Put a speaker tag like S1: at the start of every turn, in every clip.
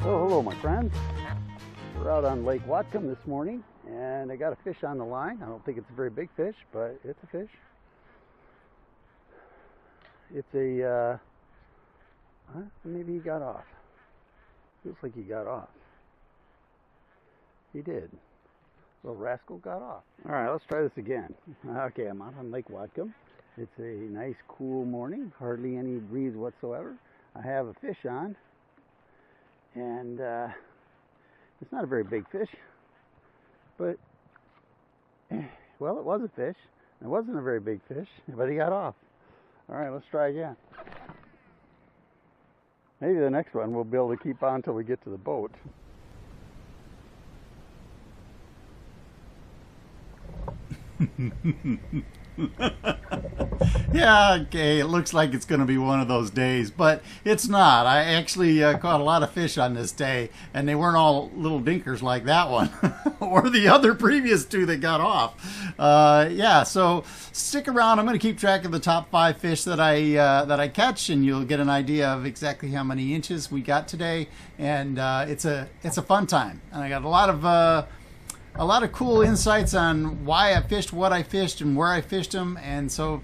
S1: Oh, hello my friends. We're out on Lake Whatcom this morning and I got a fish on the line. I don't think it's a very big fish, but it's a fish. It's a, maybe he got off. Looks like he got off. He did. Little rascal got off. Alright, let's try this again. Okay, I'm out on Lake Whatcom. It's a nice cool morning, hardly any breeze whatsoever. I have a fish on. And it's not a very big fish, but well, it was a fish. It wasn't a very big fish, but he got off. All right, let's try again. Maybe the next one we'll be able to keep on until we get to the boat.
S2: Yeah, okay, it looks like it's going to be one of those days, but it's not. I actually caught a lot of fish on this day, and they weren't all little dinkers like that one, or the other previous two that got off. Yeah, so stick around. I'm going to keep track of the top 5 fish that I catch, and you'll get an idea of exactly how many inches we got today. And it's a fun time, and I got a lot of cool insights on why I fished, what I fished, and where I fished them, and so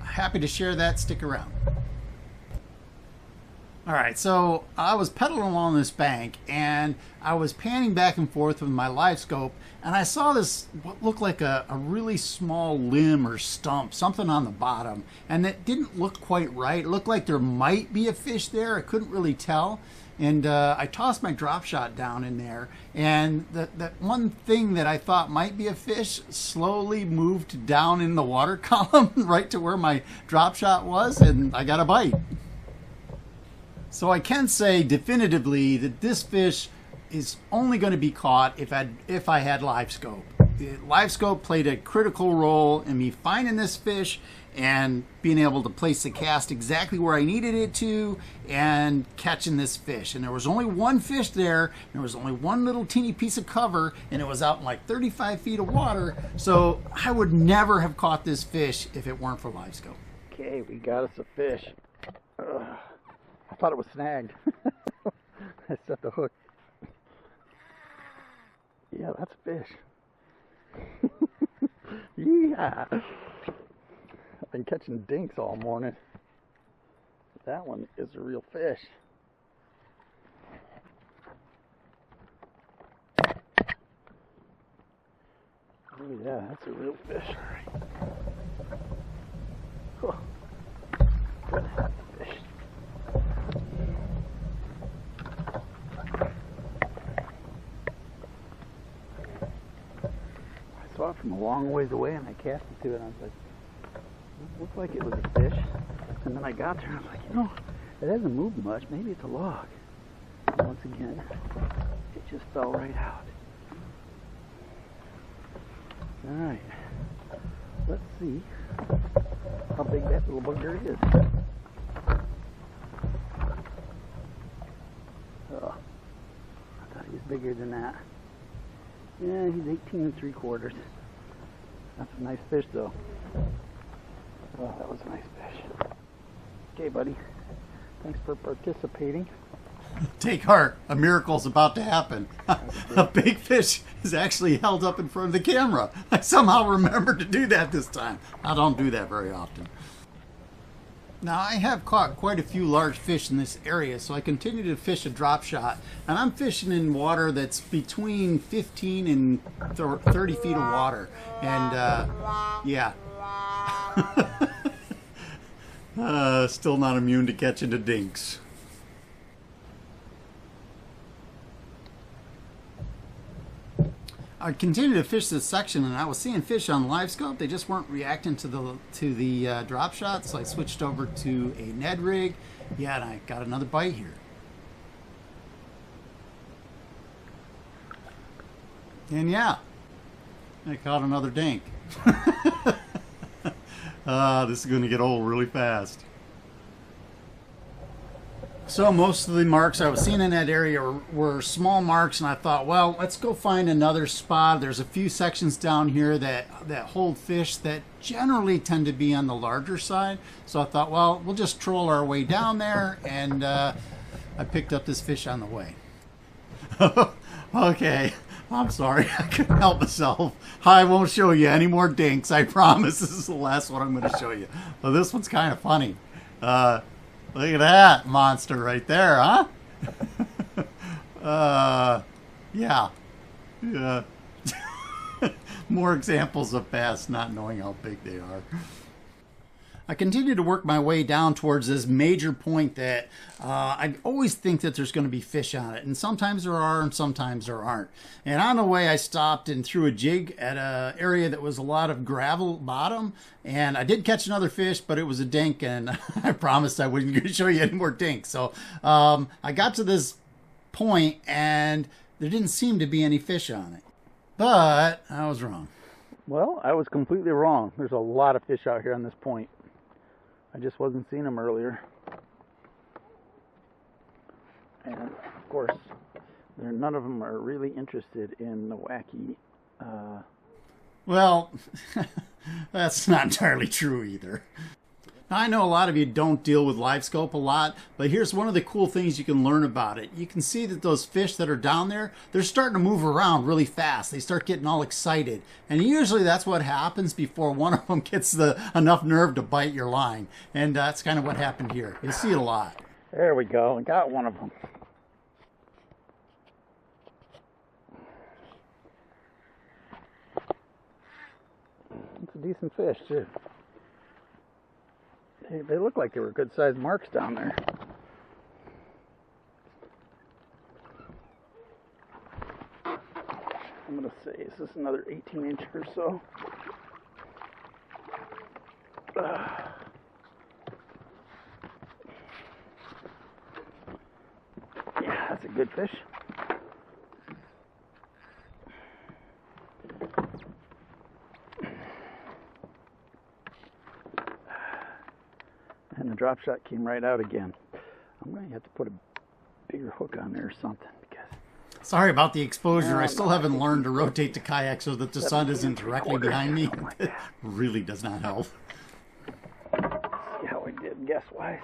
S2: happy to share that. Stick around. All right, so I was pedaling along this bank, and I was panning back and forth with my live scope, and I saw this, what looked like a really small limb or stump, something on the bottom, and it didn't look quite right. It looked like there might be a fish there. I couldn't really tell. And I tossed my drop shot down in there, and that one thing that I thought might be a fish slowly moved down in the water column right to where my drop shot was, and I got a bite. So I can say definitively that this fish is only going to be caught if I had live scope. The live scope played a critical role in me finding this fish and being able to place the cast exactly where I needed it to and catching this fish. And there was only one fish there, and there was only one little teeny piece of cover, and it was out in like 35 feet of water, so I would never have caught this fish if it weren't for live scope.
S1: Okay, we got us a fish. I thought it was snagged. I set the hook. Yeah, that's a fish. Yeah. I've been catching dinks all morning. That one is a real fish. Oh yeah, that's a real fish. All right. Oh, good fish. I saw it from a long ways away, and I cast it to it, and I was like, it looked like it was a fish, and then I got there and I was like, it hasn't moved much, maybe it's a log. And once again, it just fell right out. Alright, let's see how big that little bugger is. Oh, I thought he was bigger than that. Yeah, he's 18 3/4. That's a nice fish though. Oh, that was a nice fish. Okay, buddy. Thanks for participating.
S2: Take heart. A miracle's about to happen. A big fish is actually held up in front of the camera. I somehow remembered to do that this time. I don't do that very often. Now, I have caught quite a few large fish in this area, so I continue to fish a drop shot. And I'm fishing in water that's between 15 and 30 feet of water. And, yeah. Still not immune to catching the dinks. I continued to fish this section, and I was seeing fish on live scope. They just weren't reacting to the drop shot, so I switched over to a Ned rig. Yeah, and I got another bite here. And yeah, I caught another dink. This is going to get old really fast. So most of the marks I was seeing in that area were small marks, and I thought, well, let's go find another spot. There's a few sections down here that hold fish that generally tend to be on the larger side. So I thought, well, we'll just troll our way down there, and I picked up this fish on the way. Okay, I'm sorry. I couldn't help myself. I won't show you any more dinks. I promise. This is the last one I'm going to show you. Well, this one's kind of funny. Look at that monster right there, huh? Yeah. Yeah. More examples of bass not knowing how big they are. I continue to work my way down towards this major point that I always think that there's going to be fish on it. And sometimes there are and sometimes there aren't. And on the way I stopped and threw a jig at an area that was a lot of gravel bottom. And I did catch another fish, but it was a dink. And I promised I wouldn't show you any more dinks. So I got to this point and there didn't seem to be any fish on it. But I was wrong.
S1: Well, I was completely wrong. There's a lot of fish out here on this point. I just wasn't seeing them earlier. And of course, none of them are really interested in the wacky.
S2: Well, that's not entirely true either. I know a lot of you don't deal with live scope a lot, but here's one of the cool things you can learn about it. You can see that those fish that are down there, they're starting to move around really fast. They start getting all excited. And usually that's what happens before one of them gets enough nerve to bite your line. And that's kind of what happened here. You'll see it a lot.
S1: There we go. I got one of them. It's a decent fish, too. They look like they were good sized marks down there. I'm going to say, is this another 18-inch or so? Yeah, that's a good fish. And the drop shot came right out again. I'm going to have to put a bigger hook on there or something. Because
S2: sorry about the exposure. I still haven't learned to rotate the kayak so that the sun isn't directly behind me. It really does not help.
S1: See how I did guess-wise.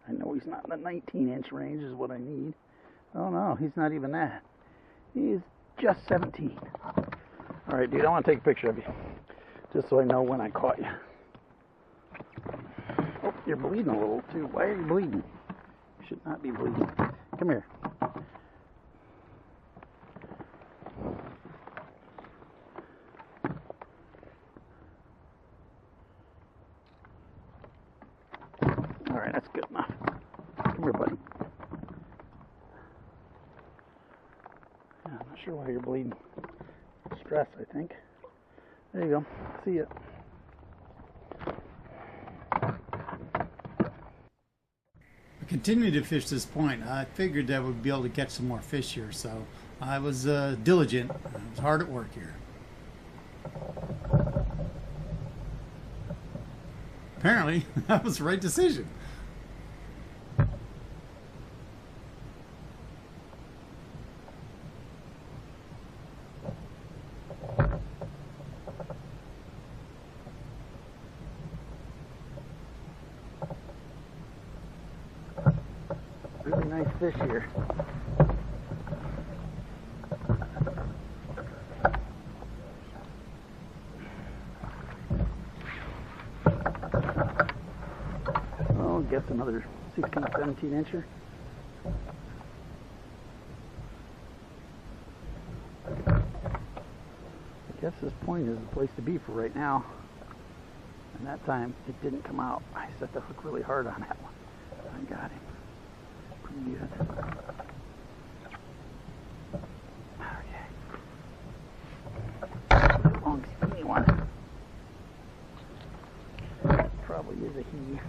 S1: I know he's not in the 19-inch range is what I need. Oh no, he's not even that. He's just 17. All right, dude, I want to take a picture of you, just so I know when I caught you. Oh, you're bleeding a little, too. Why are you bleeding? You should not be bleeding. Come here. All right, that's good enough. Come here, buddy. I'm not sure why you're bleeding. Stress, I think. There you go. See ya.
S2: I continued to fish this point. I figured I would be able to catch some more fish here, so I was diligent. I was hard at work here. Apparently, that was the right decision.
S1: Really nice fish here. Oh, guess another 16, 17-incher. I guess this point is the place to be for right now. And that time it didn't come out. I set the hook really hard on that one. I got him. Pretty good. Okay. Long skinny one. Probably is a he.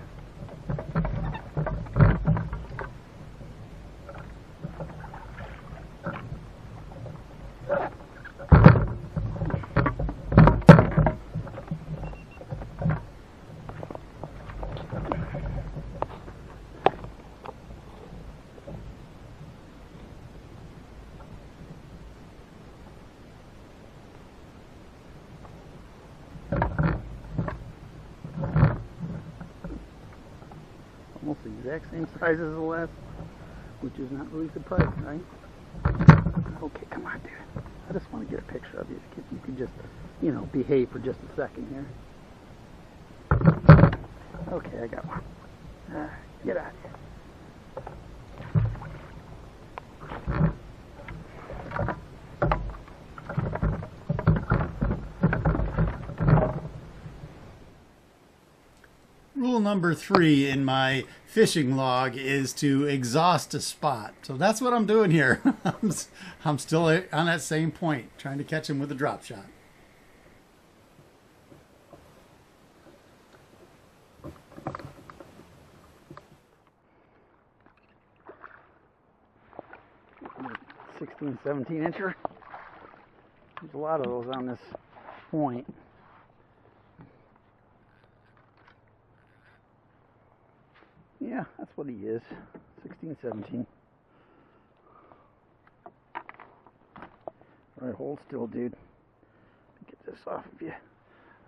S1: exact same size as the last, which is not really surprising, right? Okay, come on, dude. I just want to get a picture of you. If you could just, you know, behave for just a second here. Okay, I got one. Get out of here.
S2: Rule number 3 in my fishing log is to exhaust a spot. So that's what I'm doing here. I'm still on that same point, trying to catch him with a drop shot.
S1: A 16, 17 incher. There's a lot of those on this point. Yeah, that's what he is. 16, 17. Alright, hold still, dude. Get this off of you.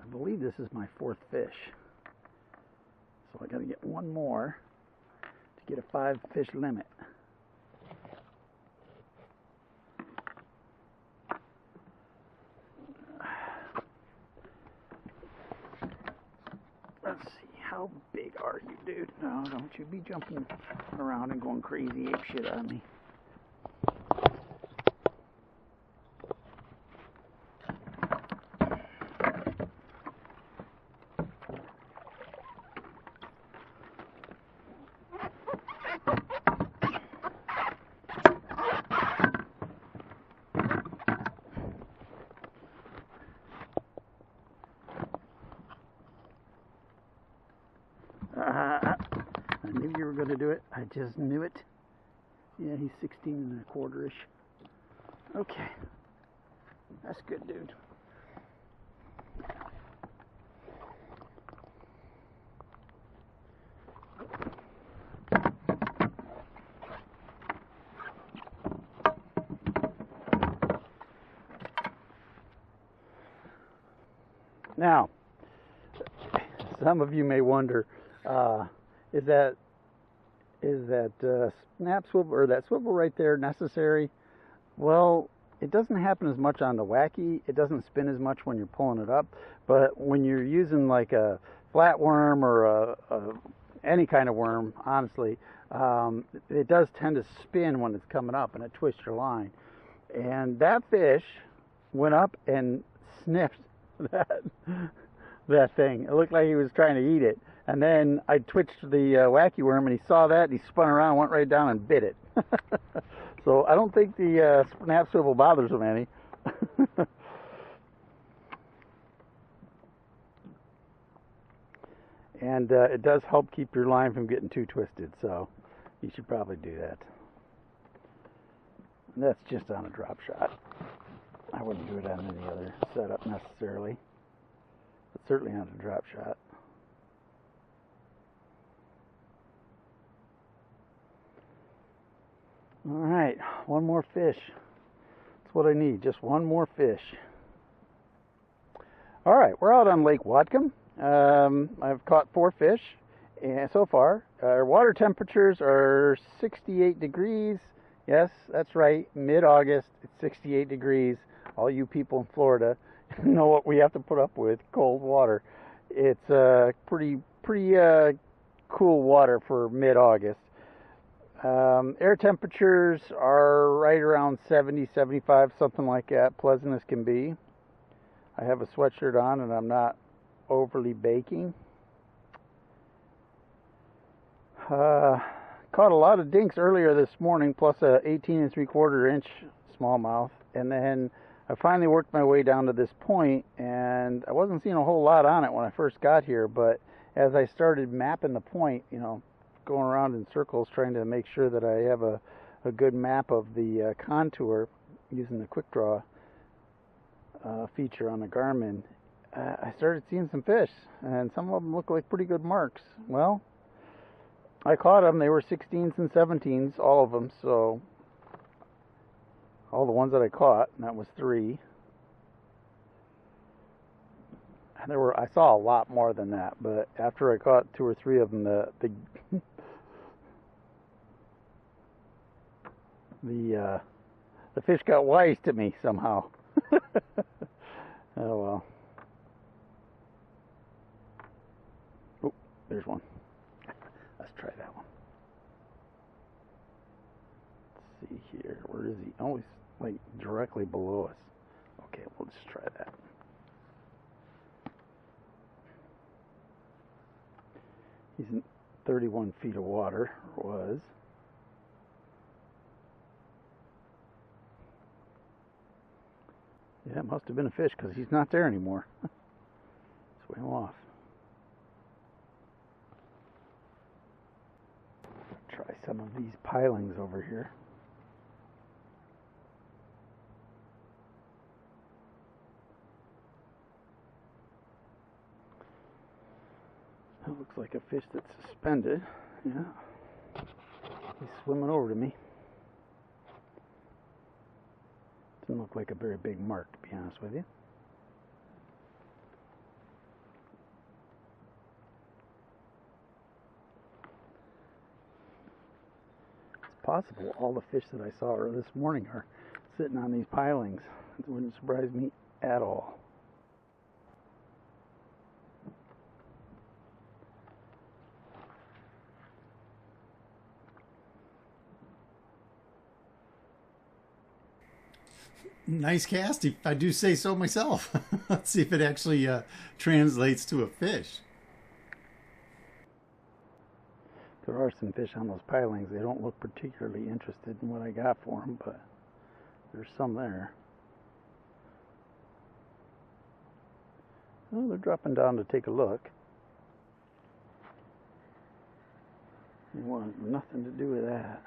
S1: I believe this is my 4th fish. So I gotta get one more to get a 5 fish limit. Let's see, how big are you, dude? No, don't you be jumping around and going crazy ape shit on me. I knew you were going to do it. I just knew it. Yeah, he's 16 1/4-ish. Okay. That's good, dude. Now, some of you may wonder, is that snap swivel, or that swivel right there, necessary? Well, it doesn't happen as much on the wacky. It doesn't spin as much when you're pulling it up. But when you're using like a flatworm or any kind of worm, honestly, it does tend to spin when it's coming up, and it twists your line. And that fish went up and sniffed that thing. It looked like he was trying to eat it. And then I twitched the wacky worm, and he saw that, and he spun around, went right down, and bit it. So I don't think the snap swivel bothers him any. And it does help keep your line from getting too twisted, so you should probably do that. And that's just on a drop shot. I wouldn't do it on any other setup necessarily, but certainly on a drop shot. All right, one more fish. That's what I need, just one more fish. All right, we're out on Lake Whatcom. I've caught 4 fish and so far. Our water temperatures are 68 degrees. Yes, that's right, mid-August, it's 68 degrees. All you people in Florida know what we have to put up with, cold water. It's pretty cool water for mid-August. Air temperatures are right around 70, 75, something like that, pleasant as can be. I have a sweatshirt on and I'm not overly baking. Caught a lot of dinks earlier this morning, plus a 18 3/4 inch smallmouth, and then I finally worked my way down to this point, and I wasn't seeing a whole lot on it when I first got here, but as I started mapping the point, you know, going around in circles trying to make sure that I have a good map of the contour using the quick draw feature on the Garmin, I started seeing some fish, and some of them look like pretty good marks. Well, I caught them. They were 16s and 17s, all of them, so all the ones that I caught, and that was 3. And I saw a lot more than that, but after I caught 2 or 3 of them, The fish got wise to me somehow. Oh well. Oh, there's one. Let's try that one. Let's see here. Where is he? Oh, he's like directly below us. Okay, we'll just try that. He's in 31 feet of water, was. Yeah, it must have been a fish because he's not there anymore. Swam off. Try some of these pilings over here. That looks like a fish that's suspended. Yeah. He's swimming over to me. Doesn't look like a very big mark, to be honest with you. It's possible all the fish that I saw this morning are sitting on these pilings. It wouldn't surprise me at all.
S2: Nice cast, if I do say so myself. Let's see if it actually translates to a fish.
S1: There are some fish on those pilings. They don't look particularly interested in what I got for them, but there's some there. Oh, they're dropping down to take a look. They want nothing to do with that.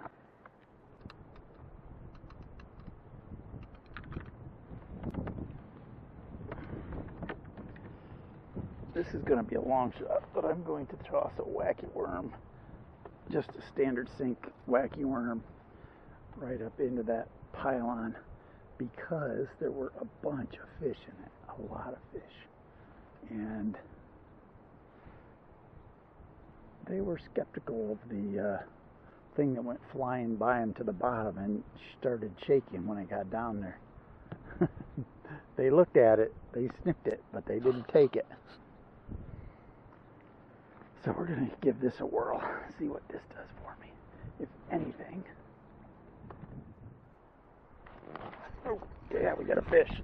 S1: This is going to be a long shot, but I'm going to toss a wacky worm, just a standard sink wacky worm, right up into that pylon because there were a bunch of fish in it, a lot of fish. And they were skeptical of the thing that went flying by them to the bottom and started shaking when I got down there. They looked at it, they sniffed it, but they didn't take it. So we're going to give this a whirl, see what this does for me, if anything. Oh, yeah, we got a fish.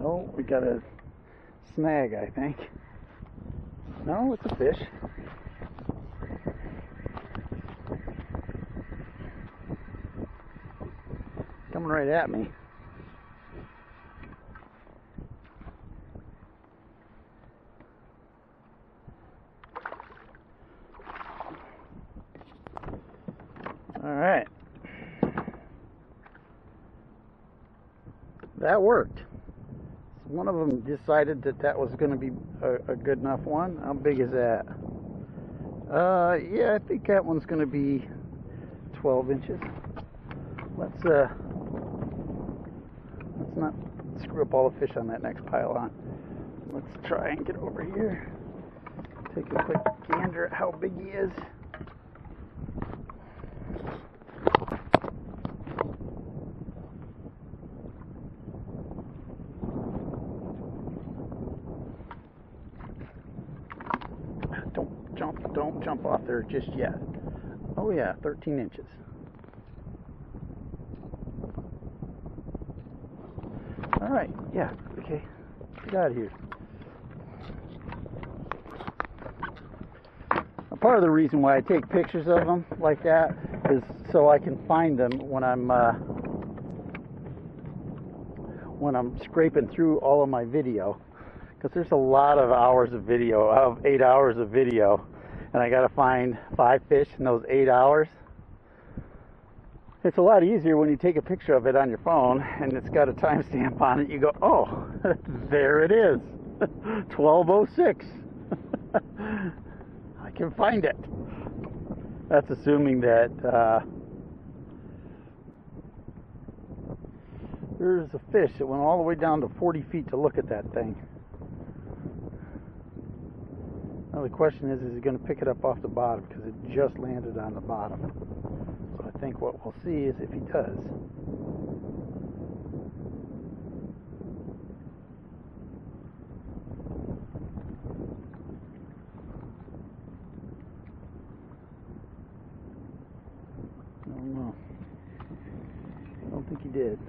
S1: Oh, we got a snag, I think. No, it's a fish. Coming right at me. All right. That worked. One of them decided that that was going to be a good enough one. How big is that? Yeah, I think that one's going to be 12 inches. Let's not screw up all the fish on that next pylon. Let's try and get over here. Take a quick gander at how big he is. Don't jump off there just yet. Oh yeah, 13 inches. All right, yeah, okay. Get out of here. Now, part of the reason why I take pictures of them like that is so I can find them when I'm scraping through all of my video, because there's a lot of hours of video, 8 hours of video. And I got to find 5 fish in those 8 hours. It's a lot easier when you take a picture of it on your phone and it's got a timestamp on it. You go, oh, there it is, 12:06. I can find it. That's assuming that there's a fish that went all the way down to 40 feet to look at that thing. Now the question is he going to pick it up off the bottom, because it just landed on the bottom. So I I think what we'll see is if he does. I don't know. I don't think he did.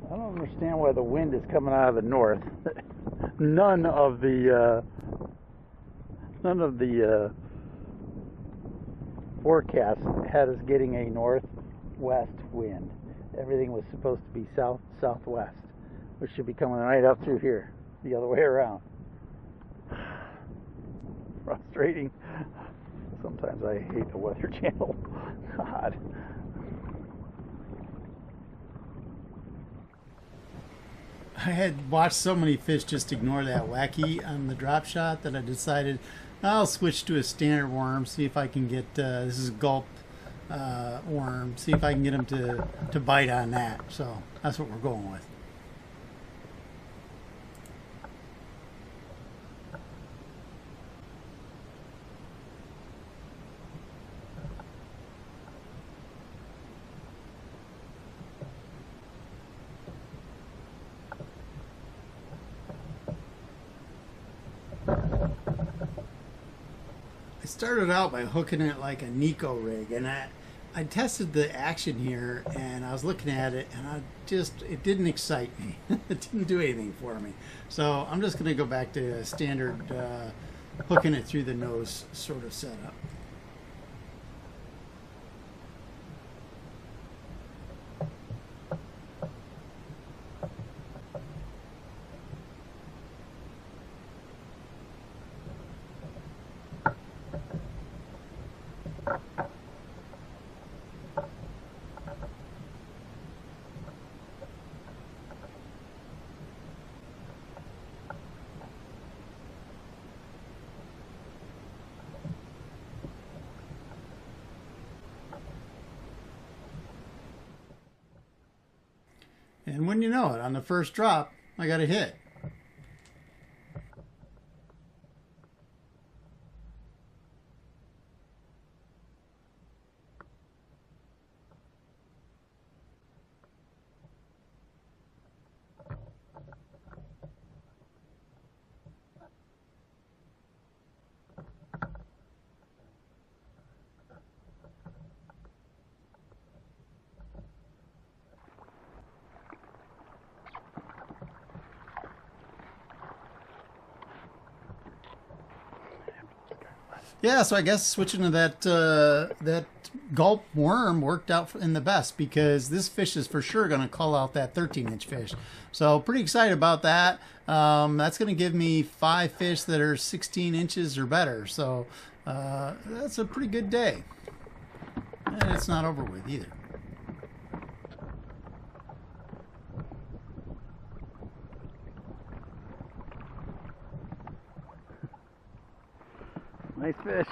S1: I don't understand why the wind is coming out of the north. None of the forecasts had us getting a northwest wind. Everything was supposed to be southwest, which should be coming right up through here, the other way around. Frustrating. Sometimes I hate the Weather Channel. God.
S2: I had watched so many fish just ignore that wacky on the drop shot that I decided I'll switch to a standard worm, see if I can get, this is a gulp worm, see if I can get him to bite on that. So that's what we're going with. I started out by hooking it like a Nico rig, and I tested the action here, and I was looking at it, and it didn't excite me. It didn't do anything for me. So I'm just going to go back to a standard hooking it through the nose sort of setup. And when you know it, on the first drop, I got a hit. Yeah, so I guess switching to that gulp worm worked out in the best, because this fish is for sure going to call out that 13-inch fish. So pretty excited about that. That's going to give me 5 fish that are 16 inches or better. So that's a pretty good day. And it's not over with either.
S1: Nice fish.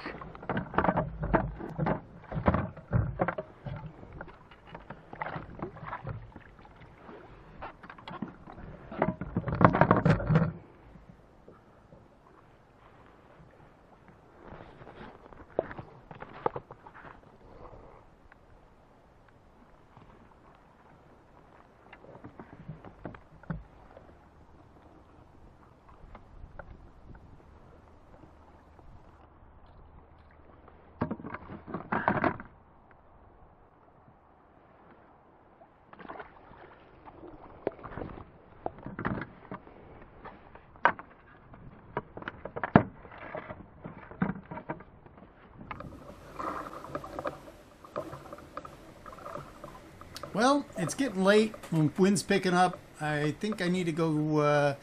S2: Well, it's getting late. Wind's picking up. I think I need to go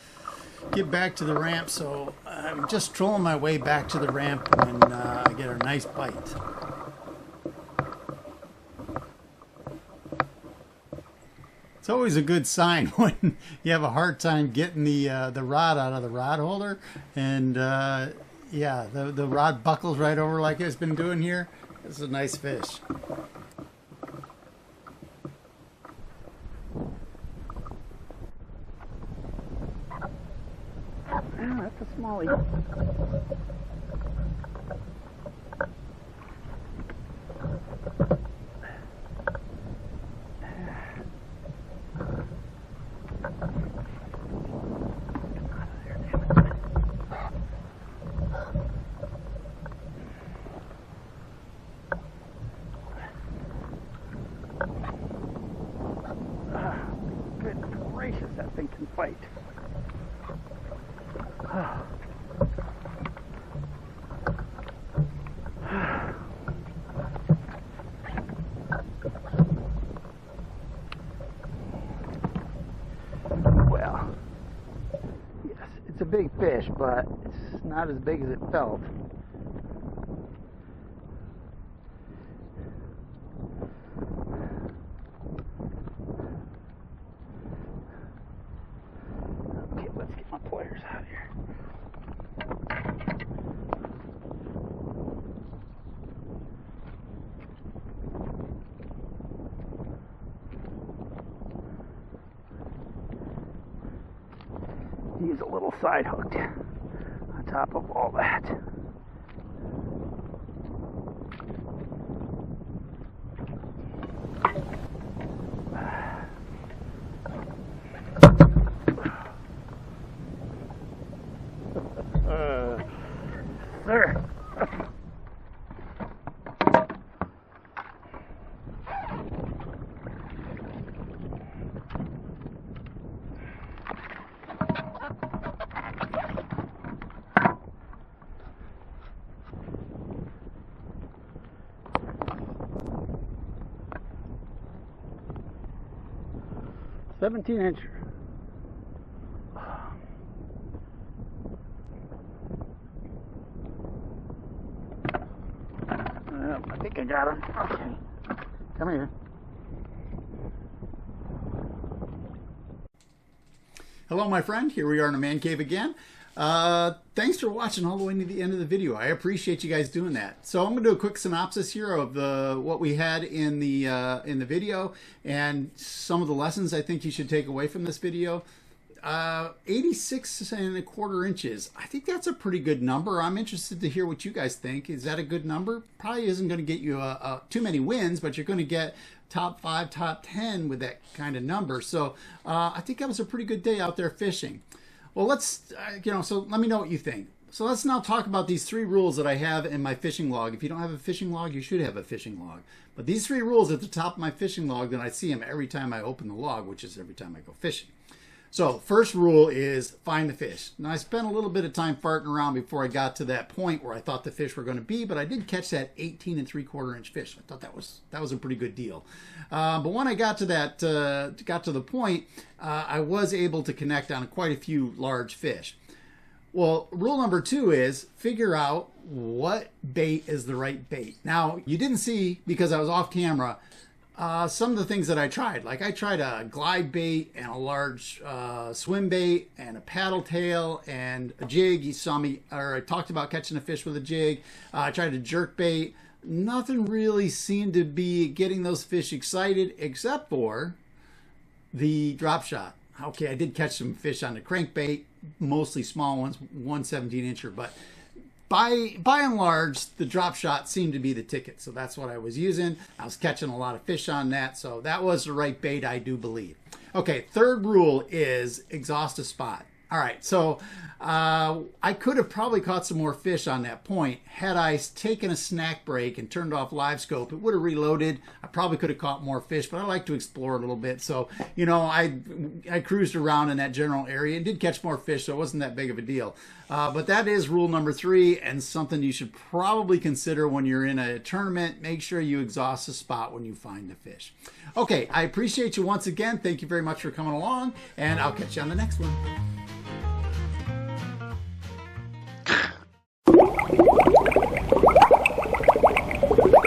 S2: get back to the ramp, so I'm just trolling my way back to the ramp when I get a nice bite. It's always a good sign when you have a hard time getting the rod out of the rod holder, and yeah, the rod buckles right over like it's been doing here. It's a nice fish.
S1: smallie. Goodness gracious, that thing can fight. Well, yes, it's a big fish, but it's not as big as it felt. Okay, let's get my pliers out here. Use a little side hook on top of all that. Sir. 17-incher. I think I got him. Okay. Come here.
S2: Hello, my friend. Here we are in a man cave again. Thanks for watching all the way to the end of the video. I appreciate you guys doing that. So I'm going to do a quick synopsis here of what we had in the video and some of the lessons I think you should take away from this video. 86.25 inches. I think that's a pretty good number. I'm interested to hear what you guys think. Is that a good number? Probably isn't going to get you too many wins, but you're going to get top 5, top 10 with that kind of number. So I think that was a pretty good day out there fishing. Well, let's, so let me know what you think. So let's now talk about these 3 rules that I have in my fishing log. If you don't have a fishing log, you should have a fishing log. But these 3 rules at the top of my fishing log, then I see them every time I open the log, which is every time I go fishing. So first rule is find the fish. Now I spent a little bit of time farting around before I got to that point where I thought the fish were going to be, but I did catch that 18.75 inch fish. I thought that was a pretty good deal. But when I got to that, got to the point, I was able to connect on quite a few large fish. Well, rule number 2 is figure out what bait is the right bait. Now you didn't see, because I was off camera, some of the things that I tried. Like I tried a glide bait and a large swim bait and a paddle tail and a jig. You saw me, or I talked about catching a fish with a jig. I tried a jerk bait. Nothing really seemed to be getting those fish excited except for the drop shot. Okay, I did catch some fish on the crankbait, mostly small ones, 1 17-incher, but by and large, the drop shot seemed to be the ticket. So that's what I was using. I was catching a lot of fish on that. So that was the right bait, I do believe. Okay, third rule is exhaust a spot. All right, so I could have probably caught some more fish on that point. Had I taken a snack break and turned off live scope, it would have reloaded. I probably could have caught more fish, but I like to explore a little bit. So, I cruised around in that general area and did catch more fish, so it wasn't that big of a deal. But that is rule number 3 and something you should probably consider when you're in a tournament. Make sure you exhaust the spot when you find the fish. Okay, I appreciate you once again. Thank you very much for coming along, and I'll catch you on the next one.